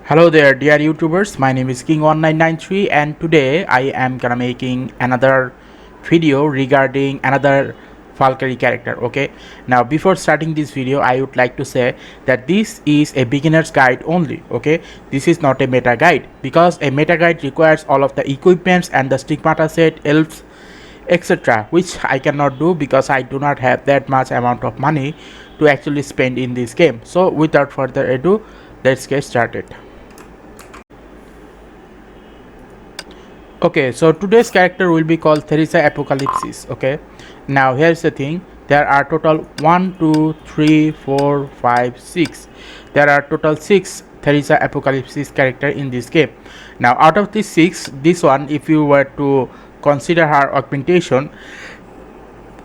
Hello there dear YouTubers, my name is King1993 and today I am gonna making another video regarding another Valkyrie character. Okay, now before starting this video I would like to say that this is a beginner's guide only. Okay, this is not a meta guide because a meta guide requires all of the equipments and the stigmata set, elves, etc., which I cannot do because I do not have that much amount of money to actually spend in this game. So without further ado, let's get started. Okay, so today's character will be called Theresa Apocalypsis. Okay, now here's the thing, there are total 1 2 3 4 5 6. There are total 6 Theresa Apocalypsis character in this game. Now out of these 6, this one, if you were to consider her augmentation,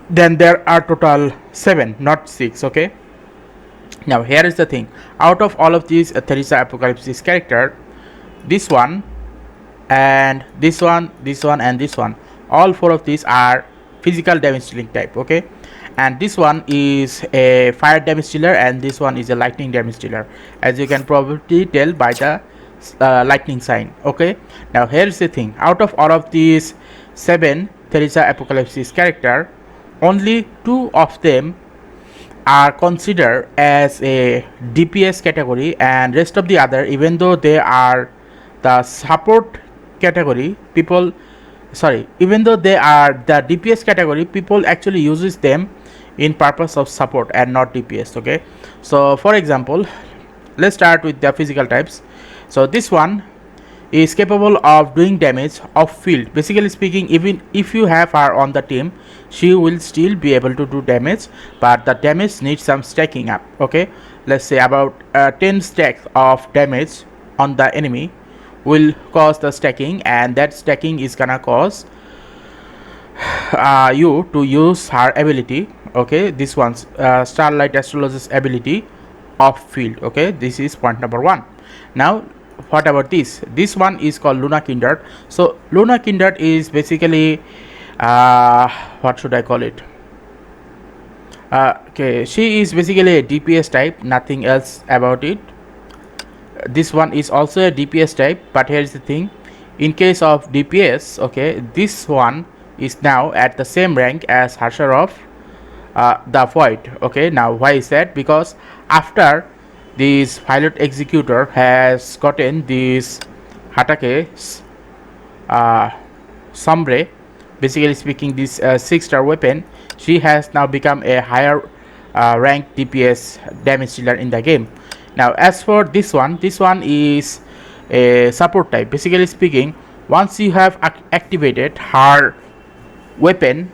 then there are total 7, not 6. Okay, now here is the thing, out of all of these Theresa Apocalypsis character, this one and this one, and this one, all 4 of these are physical damage dealing type. Okay, and this one is a fire damage dealer and this one is a lightning damage dealer, as you can probably tell by the lightning sign. Okay, now here's the thing, out of all of these 7 Theresa Apocalypsis character, only 2 of them are considered as a DPS category, and rest of the other, even though they are the support category, people, sorry, even though they are the DPS category, people actually uses them in purpose of support and not DPS. Okay, so for example, let's start with the physical types. So this one is capable of doing damage off field. Basically speaking, even if you have her on the team, she will still be able to do damage, but the damage needs some stacking up. Okay, let's say about 10 stacks of damage on the enemy will cause the stacking, and that stacking is gonna cause you to use her ability. Okay, this one's Starlight Astrologer's ability off field. Okay, this is point number 1. Now what about this one is called Luna Kindred. So Luna Kindred is basically what should I call it, okay, she is basically a DPS type, nothing else about it. This one is also a DPS type, but here's the thing, in case of DPS, okay, this one is now at the same rank as Harsher of the Void. Okay, now why is that? Because after this Pilot Executor has gotten this Hatake's Sombre, basically speaking this 6-star weapon, she has now become a higher rank DPS damage dealer in the game. Now as for this one is a support type. Basically speaking, once you have activated her weapon,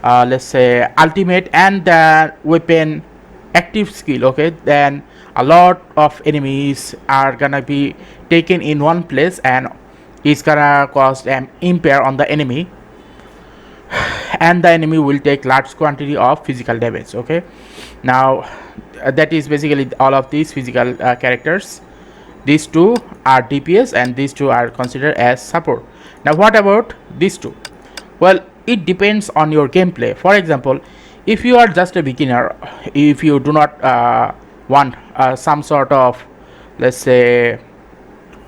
let's say ultimate and the weapon active skill, okay, then a lot of enemies are gonna be taken in one place and it's gonna cause an impair on the enemy, and the enemy will take large quantity of physical damage. Okay, now that is basically all of these physical characters. These 2 are DPS and these 2 are considered as support. Now what about these 2? Well, it depends on your gameplay. For example, if you are just a beginner, if you do not want some sort of, let's say,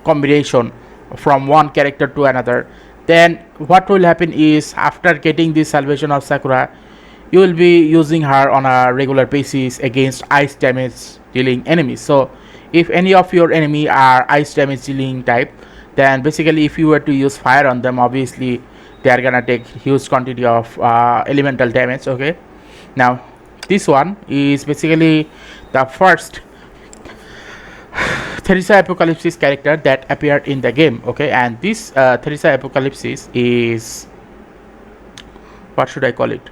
combination from one character to another, then what will happen is, after getting this Salvation of Sakura, you will be using her on a regular basis against ice damage dealing enemies. So if any of your enemy are ice damage dealing type, then basically if you were to use fire on them, obviously they are gonna take huge quantity of elemental damage. Okay, now this one is basically the first Theresa Apocalypsis character that appeared in the game. Okay, and this Theresa Apocalypsis is, what should I call it,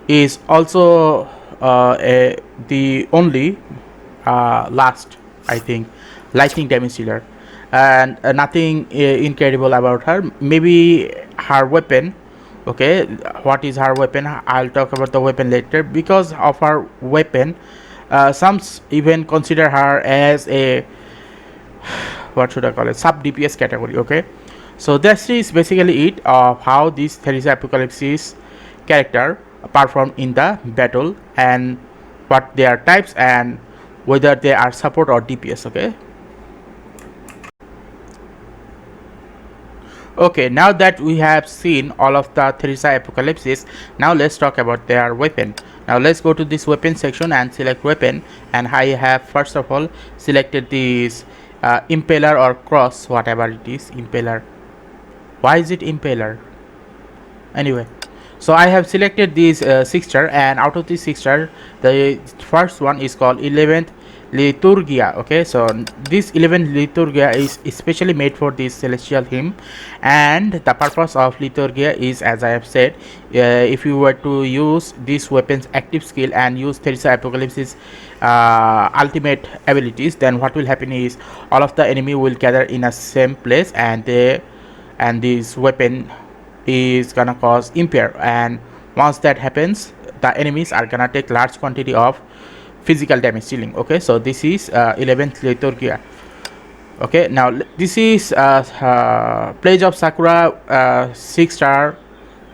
is also the only last, I think, lightning damage dealer, and nothing incredible about her. Maybe her weapon. Okay, what is her weapon? I'll talk about the weapon later. Because of her weapon, some even consider her as a, what should I call it, sub DPS category. Okay, so this is basically it of how this Theresa Apocalypsis character perform in the battle and what their types and whether they are support or DPS. Okay, Okay, now that we have seen all of the Theresa Apocalypses, now let's talk about their weapon. Now let's go to this weapon section and select weapon, and I have first of all selected this impaler or cross, whatever it is. Impaler, why is it impaler? Anyway, so I have selected this 6 star, and out of this 6 star, the first one is called 11th Liturgia. Okay, so this 11th Liturgia is especially made for this celestial hymn, and the purpose of Liturgia is, as I have said, if you were to use this weapon's active skill and use Theresa Apocalypse's ultimate abilities, then what will happen is all of the enemy will gather in a same place, and this weapon is gonna cause impair, and once that happens, the enemies are gonna take large quantity of physical damage dealing. Okay, so this is 11th Liturgia. Okay, now this is Pledge of Sakura 6 star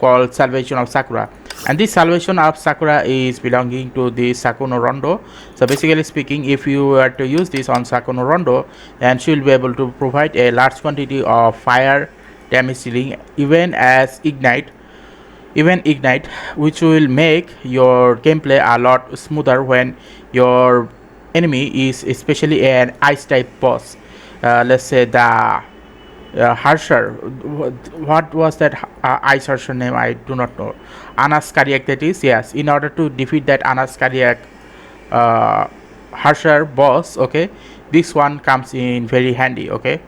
called Salvation of Sakura, and this Salvation of Sakura is belonging to the Sakuno Rondo. So basically speaking, if you were to use this on Sakuno Rondo, then she will be able to provide a large quantity of fire damage dealing, even ignite, which will make your gameplay a lot smoother when your enemy is especially an ice type boss. Let's say the Harsher. What was that ice Harsher name? I do not know. Anas Cardiac, that is. Yes, in order to defeat that Anas Cardiac Harsher boss, okay, this one comes in very handy. Okay,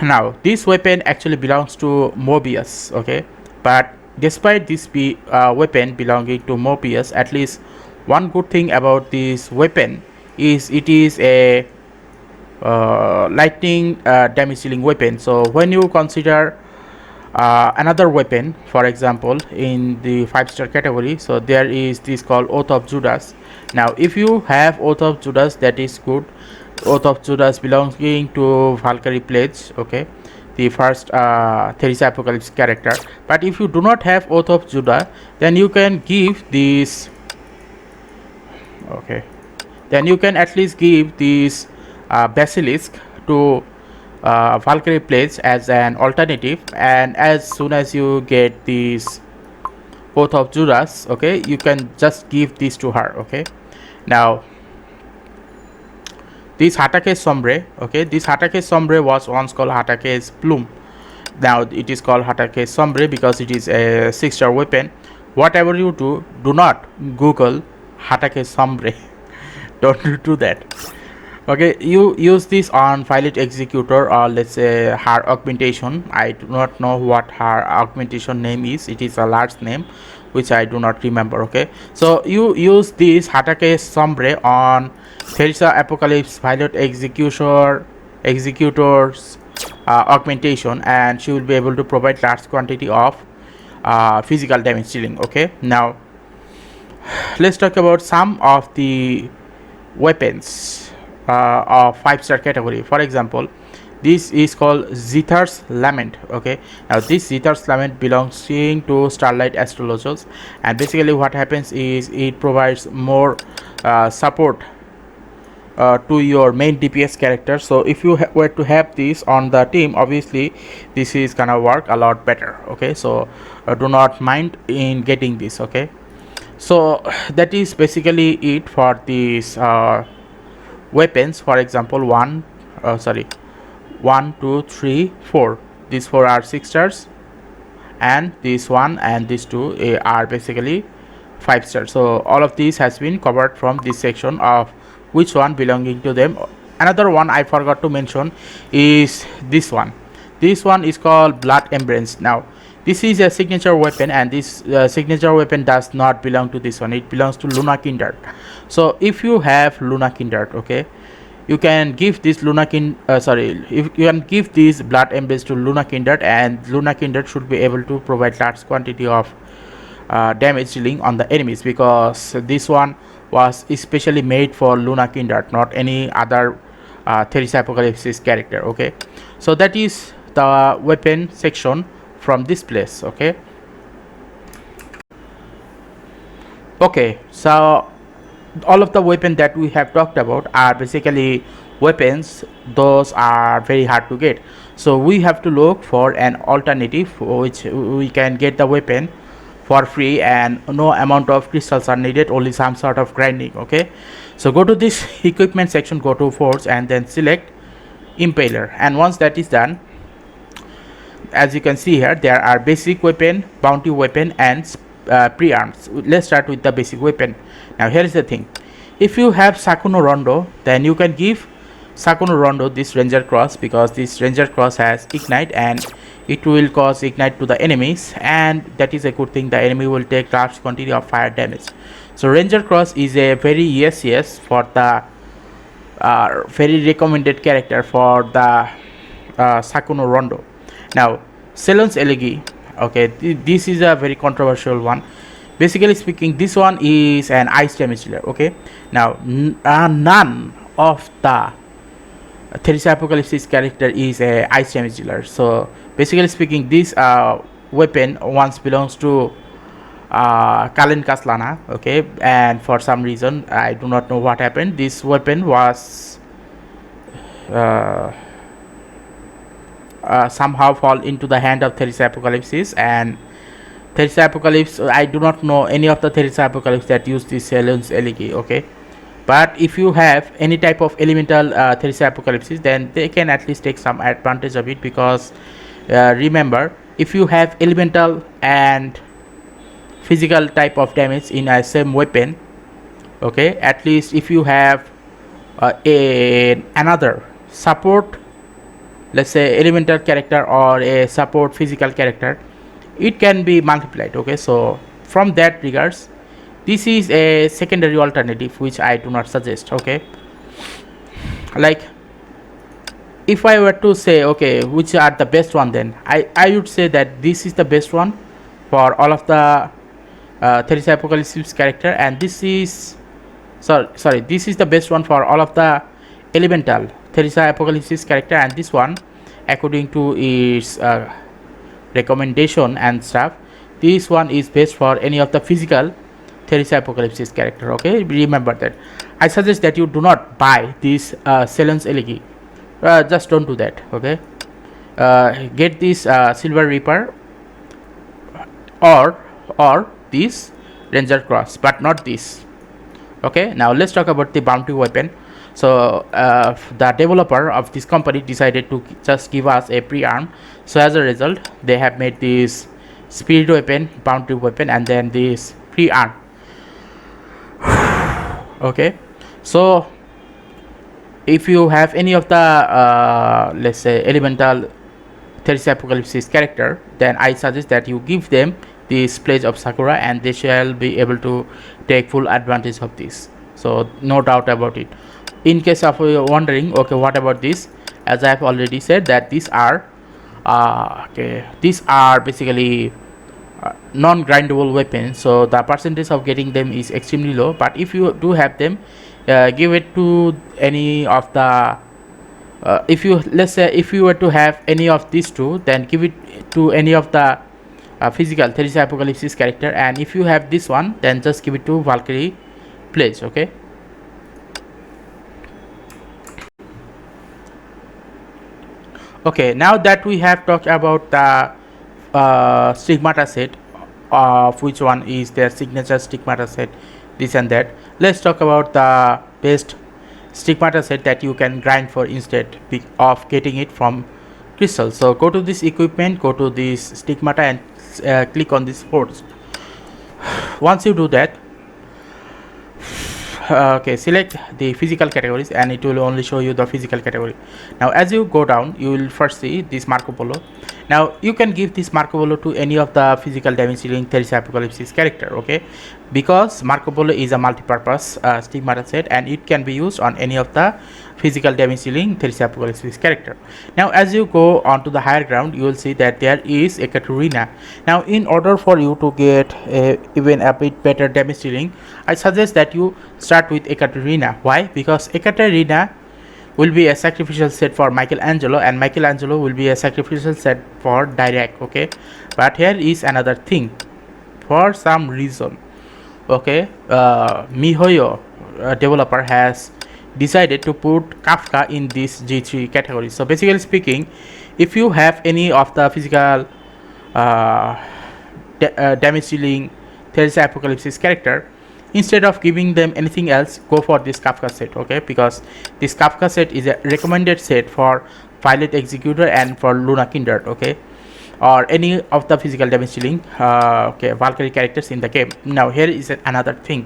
now this weapon actually belongs to Mobius. Okay, but despite this weapon belonging to Mobius, at least one good thing about this weapon is it is a lightning damage dealing weapon. So when you consider another weapon, for example, in the 5-star category, so there is this called Oath of Judas. Now if you have Oath of Judas, that is good. Oath of Judas belonging to Valkyrie Pledge, okay, the first Theresa Apocalypse character. But if you do not have Oath of Judah, then you can give this, okay, then you can at least give this Basilisk to Valkyrie Pledge as an alternative, and as soon as you get this Oath of Judas, okay, you can just give this to her. Okay, now this Hatake Sombre, okay, this Hatake Sombre was once called Hatake's Plume. Now it is called Hatake Sombre because it is a 6-star weapon. Whatever you do, do not Google Hatake Sombre. Don't do that. Okay, you use this on Violet Executor, or let's say her augmentation. I do not know what her augmentation name is. It is a large name which I do not remember. Okay, so you use this Hatake Sombre on Theresa Apocalypse Violet Executor's augmentation, and she will be able to provide large quantity of physical damage dealing. Okay, now let's talk about some of the weapons of 5-star category. For example, this is called Zither's Lament. Okay, now this Zither's Lament belongs to Starlight Astrologers, and basically what happens is it provides more support to your main DPS character. So if you were to have this on the team, obviously this is gonna work a lot better. Okay, so do not mind in getting this. Okay, so that is basically it for these weapons. For example, 1 2 3 4, these 4 are 6 stars, and this one and these 2 are basically 5 stars. So all of these has been covered from this section of which one belonging to them. Another one I forgot to mention is this one. This one is called Blood Embrace. Now this is a signature weapon, and this signature weapon does not belong to this one. It belongs to Luna Kindred. So if you have Luna Kindred, okay, you can give this if you can give this Blood Embrace to Luna Kindred, and Luna Kindred should be able to provide large quantity of damage dealing on the enemies, because this one was especially made for Luna Kindred, not any other Theresa Apocalypse's character. Okay, so that is the weapon section from this place. Okay, so all of the weapons that we have talked about are basically weapons, those are very hard to get. So we have to look for an alternative for which we can get the weapon for free and no amount of crystals are needed, only some sort of grinding. Okay, so go to this equipment section, go to forge and then select impaler, and once that is done, as you can see here, there are basic weapon, bounty weapon and pre-arms. Let's start with the basic weapon. Now here is the thing, if you have Sakuno Rondo, then you can give Sakuno Rondo this Ranger Cross, because this Ranger Cross has ignite and it will cause ignite to the enemies, and that is a good thing. The enemy will take large quantity of fire damage. So Ranger Cross is a very yes for the very recommended character for the Sakuno Rondo. Now Cellon's Elegy, okay, this is a very controversial one. Basically speaking, this one is an ice damage dealer. Okay, now none of the Theresa Apocalypse's character is a ice damage dealer. So basically speaking, this weapon once belongs to Kalen Kaslana. Okay, and for some reason I do not know what happened, this weapon was somehow fall into the hand of Theresa Apocalypse, and Theresa Apocalypse, I do not know any of the Theresa Apocalypse that use this Cellon's Elegy. Okay, but if you have any type of elemental Theresa Apocalypse, then they can at least take some advantage of it, because remember, if you have elemental and physical type of damage in a same weapon, okay, at least if you have another support, let's say elemental character or a support physical character, it can be multiplied. Okay, so from that regards, this is a secondary alternative which I do not suggest. Okay, like if I were to say, okay, which are the best one, then I would say that this is the best one for all of the Theresa Apocalypse character, and this is sorry, this is the best one for all of the elemental Theresa Apocalypse character, and this one, according to its recommendation and stuff, this one is best for any of the physical Theresa Apocalypse character. Okay, remember that. I suggest that you do not buy this Cellon's Elegy. Just don't do that. Okay, get this Silver Reaper or this Ranger Cross, but not this. Okay, now let's talk about the bounty weapon. So the developer of this company decided to just give us a pre-arm, so as a result they have made this spirit weapon, bounty weapon, and then this pre-arm. Okay, so if you have any of the let's say elemental Theresa Apocalypse character, then I suggest that you give them this Pledge of Sakura, and they shall be able to take full advantage of this. So no doubt about it. In case of you wondering, okay, what about this, as I have already said that these are basically non-grindable weapons, so the percentage of getting them is extremely low. But if you do have them, give it to any of the if you, let's say, if you were to have any of these two, then give it to any of the physical Theresa Apocalypse character, and if you have this one, then just give it to Valkyrie Pledge. Okay, okay, now that we have talked about the stigmata set, of which one is their signature stigmata set, this and that, let's talk about the best stigmata set that you can grind for instead of getting it from crystal. So go to this equipment, go to this stigmata, and click on this force. Once you do that, okay, select the physical categories, and it will only show you the physical category. Now as you go down, you will first see this Marco Polo. Now you can give this Marco Polo to any of the physical damage dealing Theresa Apocalypse character. Okay, because Marco Polo is a multi-purpose stigmata set, and it can be used on any of the physical damage dealing Theresa Apocalypse character. Now as you go on to the higher ground, you will see that there is a Katarina. Now in order for you to get even a bit better damage dealing, I suggest that you start with Ekaterina. Why? Because Ekaterina will be a sacrificial set for Michelangelo, and Michelangelo will be a sacrificial set for Dirac. Okay, but here is another thing. For some reason, okay, MiHoYo developer has decided to put Kafka in this G3 category. So basically speaking, if you have any of the physical damage dealing Theresa Apocalypse's character, instead of giving them anything else, go for this Kafka set, okay? Because this Kafka set is a recommended set for Pilot Executor and for Luna Kindred, okay, or any of the physical damage dealing Valkyrie characters in the game. Now here is another thing: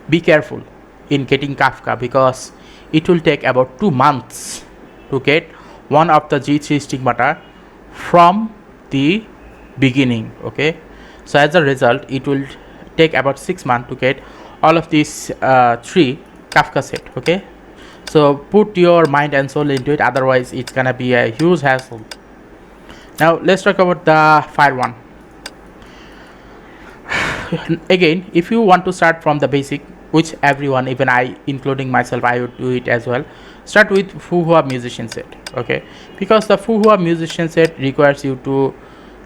be careful in getting Kafka, because it will take about 2 months to get one of the G3 stigmata from the beginning, okay? So as a result, it will take about 6 months to get all of these 3 Kafka set, okay? So put your mind and soul into it, otherwise it's gonna be a huge hassle. Now let's talk about the fire one. Again, if you want to start from the basic, which everyone, even I, including myself, I would do it as well, start with Fuhua musician set, okay? Because the Fuhua musician set requires you to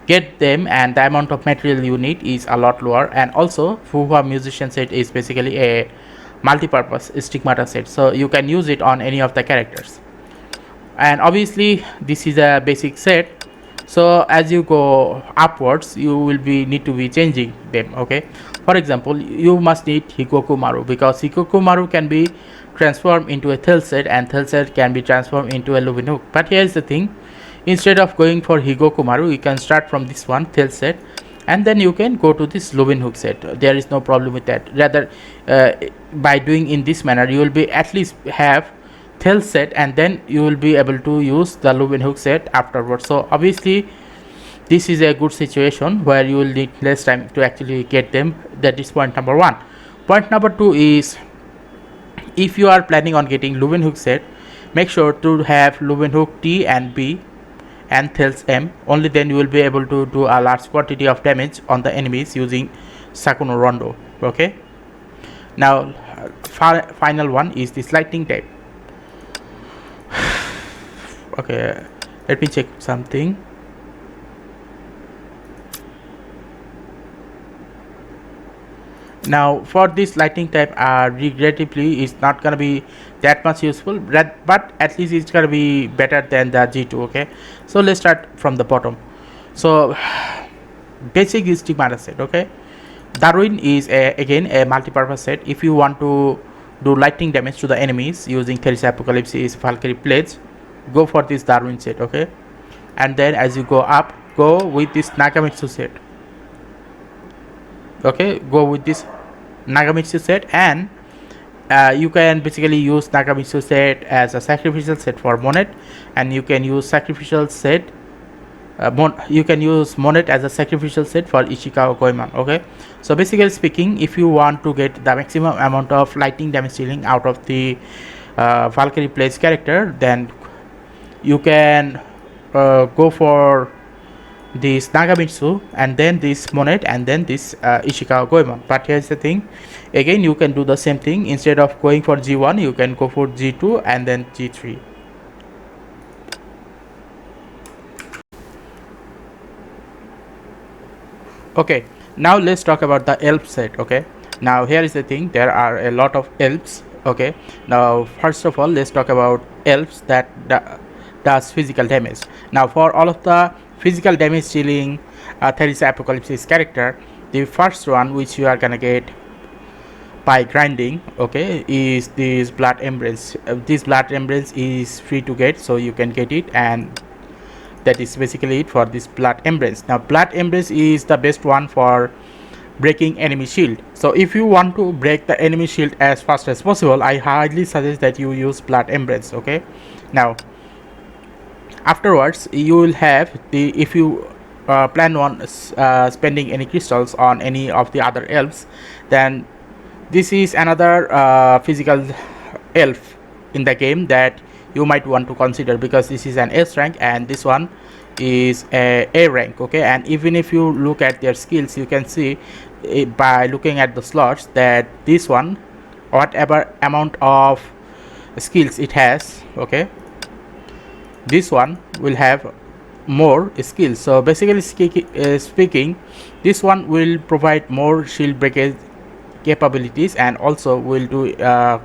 get them, and the amount of material you need is a lot lower. And also Fuhua musician set is basically a multi-purpose stigmata set, so you can use it on any of the characters. And obviously this is a basic set, so as you go upwards you will need to be changing them, okay? For example, you must need Hikoku Maru, because Hikoku Maru can be transformed into a Thel set, and Thel set can be transformed into a Lubin Hook. But here's the thing: instead of going for Hikoku Maru, you can start from this one Thel set, and then you can go to this Lubin Hook set. There is no problem with that. Rather, by doing in this manner, you will be at least have Thel set, and then you will be able to use the Lubin Hook set afterwards. So obviously this is a good situation where you will need less time to actually get them. That is point number 1. Point number 2 is, if you are planning on getting Lubin Hook set, make sure to have Lubin Hook T and B and Thels M. Only then you will be able to do a large quantity of damage on the enemies using Sakuno Rondo, okay? Now final one is this lightning type. Okay, let me check something. Now for this lightning type, regrettably it's not gonna be that much useful, but at least it's gonna be better than the G2, okay? So let's start from the bottom. So basic is stigmata set, okay? Darwin is again a multi-purpose set. If you want to do lightning damage to the enemies using Theresa Apocalypse's Valkyrie plates, go for this Darwin set, okay? And then as you go up, go with this Nagamitsu set, okay? Go with this Nagamitsu set, and you can basically use Nagamitsu set as a sacrificial set for Monet, and you can use sacrificial set you can use Monet as a sacrificial set for Ishikawa Goemon, okay? So basically speaking, if you want to get the maximum amount of lightning damage dealing out of the Valkyrie plays character, then you can go for this Nagamitsu, and then this Monet, and then this Ishikawa Goemon. But here's the thing: again, you can do the same thing. Instead of going for G1, you can go for G2 and then G3. Okay, now let's talk about the elf set, okay? Now here is the thing: there are a lot of elves, okay? Now first of all, let's talk about elves that does physical damage. Now for all of the physical damage dealing Theresa Apocalypse's character, the first one which you are gonna get by grinding, okay, is this Blood Embrace. This Blood Embrace is free to get, so you can get it, and that is basically it for this Blood Embrace. Now Blood Embrace is the best one for breaking enemy shield. So if you want to break the enemy shield as fast as possible, I highly suggest that you use Blood Embrace, okay? Now afterwards you will have the, if you plan on spending any crystals on any of the other elves, then this is another physical elf in the game that you might want to consider, because this is an S rank and this one is a rank, okay? And even if you look at their skills, you can see by looking at the slots that this one, whatever amount of skills it has, okay, this one will have more skills. So basically speaking, this one will provide more shield breakage capabilities, and also will do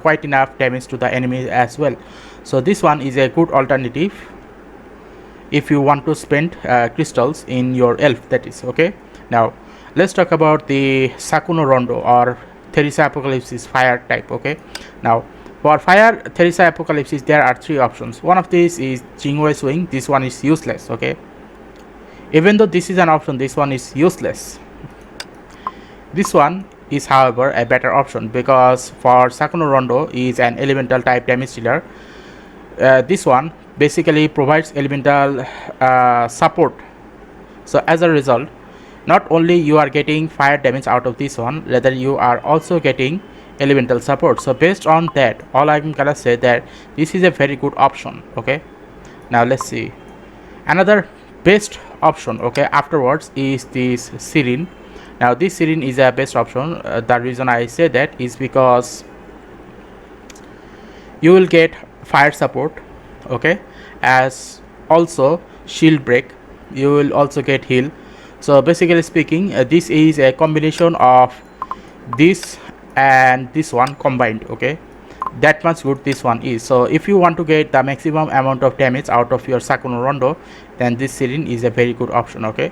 quite enough damage to the enemy as well. So this one is a good alternative if you want to spend crystals in your elf, that is. Okay, now let's talk about the Sakuno Rondo or Theresa Apocalypse fire type. Okay, now for fire Theresa Apocalypse there are three options. One of these is Jingwei Swing. This one is useless. Okay, even though this is an option, this one is useless. This one is however a better option because for Sakuno Rondo is an elemental type damage dealer. This one basically provides elemental support. So as a result, not only you are getting fire damage out of this one, rather you are also getting elemental support. So based on that, all I'm gonna say that this is a very good option. Okay, now let's see another best option. Okay, afterwards is this Sirin. Now this Sirin is a best option. The reason I say that is because you will get fire support, okay, as also shield break. You will also get heal. So basically speaking, this is a combination of this and this one combined. Okay, that much good this one is. So if you want to get the maximum amount of damage out of your Sakuno Rondo, then this Sirin is a very good option. Okay,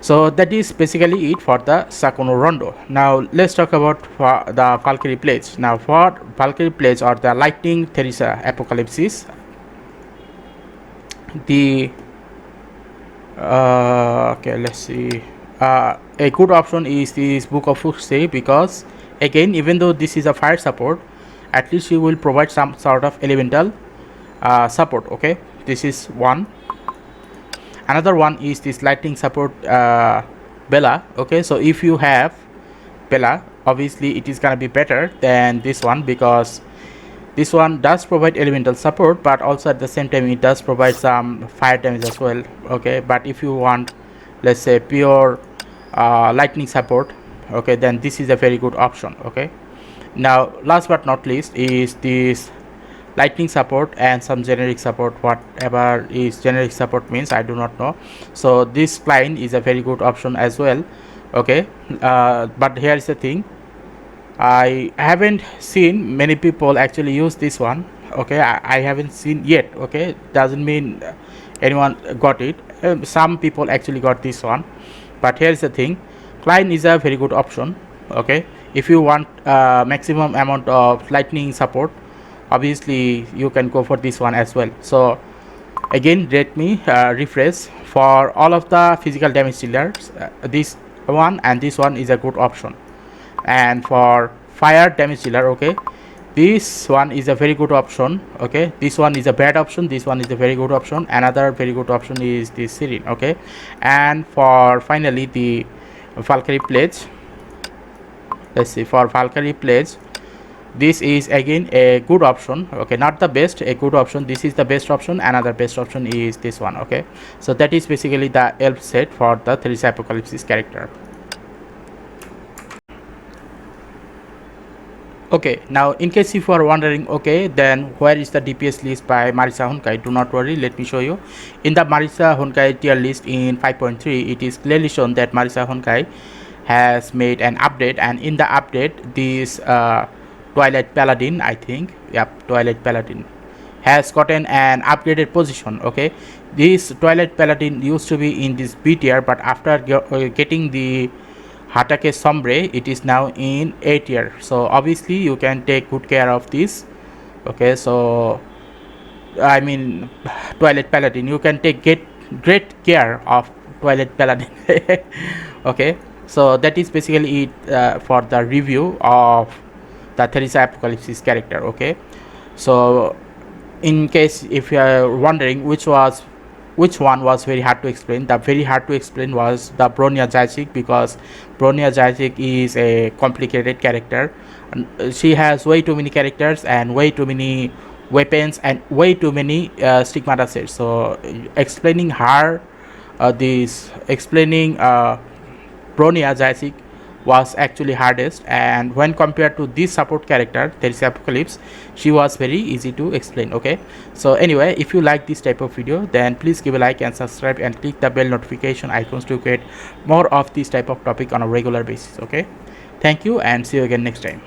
so that is basically it for the Sakuno Rondo. Now let's talk about the Valkyrie Pledge. Now for Valkyrie Pledge or the Lightning Theresa Apocalypse, the okay, let's see, a good option is this Book of Fuxi, because again, even though this is a fire support, at least you will provide some sort of elemental support. Okay, this is one. Another one is this lightning support Bella. Okay, so if you have Bella, obviously it is gonna be better than this one because this one does provide elemental support, but also at the same time it does provide some fire damage as well. Okay, but if you want, let's say, pure lightning support, okay, then this is a very good option. Okay, now last but not least is this lightning support and some generic support. Whatever is generic support means, I do not know. So this Klein is a very good option as well. Okay, but here is the thing, I haven't seen many people actually use this one. Okay, I haven't seen yet. Okay, doesn't mean anyone got it. Some people actually got this one, but here is the thing, Klein is a very good option. Okay, if you want maximum amount of lightning support, obviously you can go for this one as well. So again, let me refresh. For all of the physical damage dealers, this one and this one is a good option. And for fire damage dealer, okay, this one is a very good option. Okay, this one is a bad option, this one is a very good option. Another very good option is this Sirin. Okay, and for finally the Valkyrie Pledge, let's see, for Valkyrie Pledge, this is again a good option. Okay, not the best, a good option. This is the best option. Another best option is this one. Okay, so that is basically the elf set for the Theresa Apocalypse character. Okay, now in case if you are wondering, okay, then where is the DPS list by Marisa Honkai, do not worry, let me show you. In the Marisa Honkai tier list in 5.3, it is clearly shown that Marisa Honkai has made an update, and in the update this Twilight Paladin, I think, yep, Twilight Paladin has gotten an upgraded position. Okay, this Twilight Paladin used to be in this B tier, but after getting the Hatake Sombre, it is now in A tier. So obviously you can take good care of this. Okay, so I mean Twilight Paladin, you can take great care of Twilight Paladin. Okay, so that is basically it for the review of the Theresa Apocalypse character. Okay, so in case if you are wondering which one was very hard to explain, the very hard to explain was the Bronya Zajic, because Bronya Zajic is a complicated character. She has way too many characters and way too many weapons and way too many stigmata sets. So explaining her explaining Bronya Zajic was actually hardest, and when compared to this support character Theresa Apocalypse, she was very easy to explain. Okay, so anyway, if you like this type of video, then please give a like and subscribe and click the bell notification icons to get more of this type of topic on a regular basis. Okay, Thank you and see you again next time.